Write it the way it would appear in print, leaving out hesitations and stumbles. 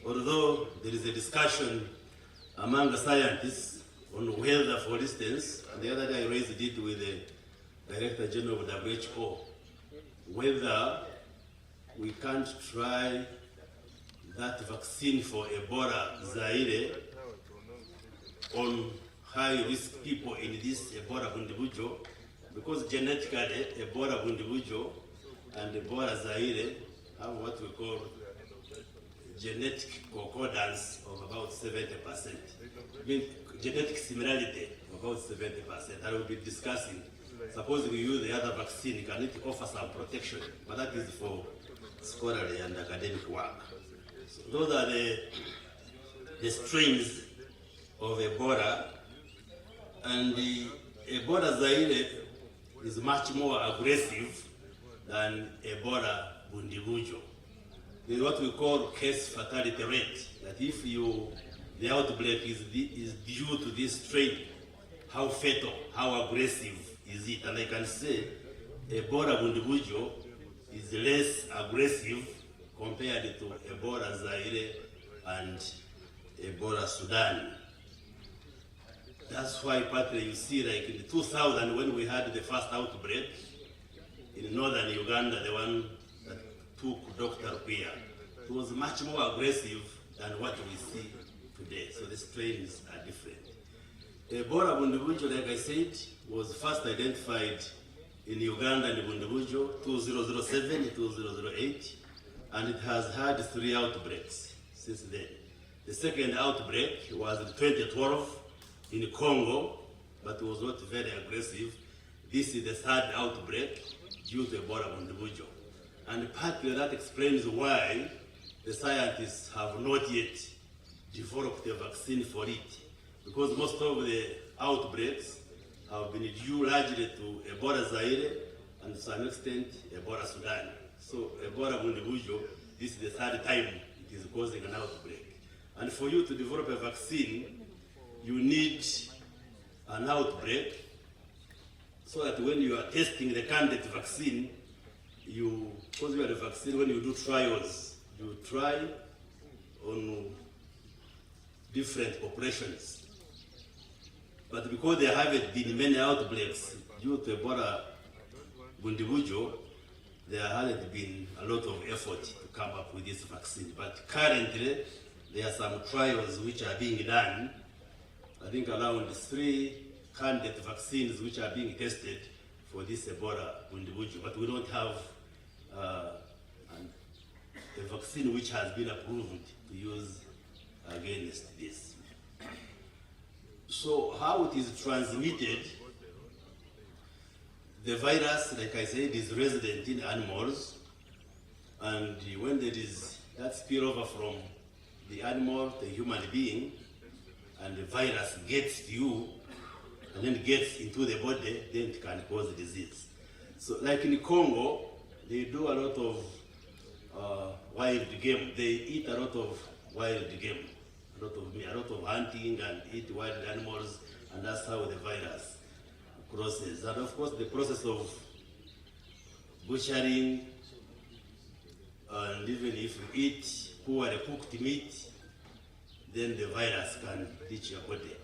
although there is a discussion among the scientists on whether, for instance, and the other day I raised it with the Director General of WHO, whether we can't try that vaccine for Ebola Zaire on high-risk people in this Ebora Budibujo, because genetically Ebora Budibujo and Ebora Zaire have what we call genetic concordance of about 70%. Genetic similarity of about 70%. I will be discussing. Suppose we use the other vaccine, can it offer some protection? But that is for scholarly and academic work. So those are the strains of Ebola. And the Ebola Zaire is much more aggressive than Ebola Budibujo. There is what we call case fatality rate, that if the outbreak is due to this strain, how fatal, how aggressive is it? And I can say Ebola Budibujo is less aggressive compared to Ebola Zaire and Ebola Sudan. That's why partly you see, like in 2000, when we had the first outbreak in northern Uganda, the one that took Dr. Pia, it was much more aggressive than what we see today. So the strains are different. Ebola Budibujo, like I said, was first identified in Uganda and Budibujo 2007, 2008, and it has had 3 outbreaks since then. The second outbreak was in 2012 in Congo, but it was not very aggressive. This is the 3rd outbreak due to Ebola Budibujo. And partly that explains why the scientists have not yet developed a vaccine for it, because most of the outbreaks have been due largely to Ebola Zaire and to some extent Ebola Sudan. So Ebola Budibujo, this is the 3rd time it is causing an outbreak. And for you to develop a vaccine, you need an outbreak so that when you are testing the candidate vaccine, because you are the vaccine, when you do trials, you try on different populations. But because there haven't been many outbreaks due to Ebola Budibujo, there hasn't been a lot of effort to come up with this vaccine. But currently, there are some trials which are being done. I think around 3 candidate vaccines which are being tested for this Ebola Budibujo, but we don't have a vaccine which has been approved to use against this. So how it is transmitted, the virus, like I said, is resident in animals, and when there is that spillover from the animal to the human being, and the virus gets to you, and then gets into the body, then it can cause disease. So like in Congo, they do a lot of wild game. They eat a lot of wild game, a lot of hunting and eat wild animals, and that's how the virus crosses. And of course, the process of butchering, and even if you eat poorly cooked meat, then the virus can reach your body.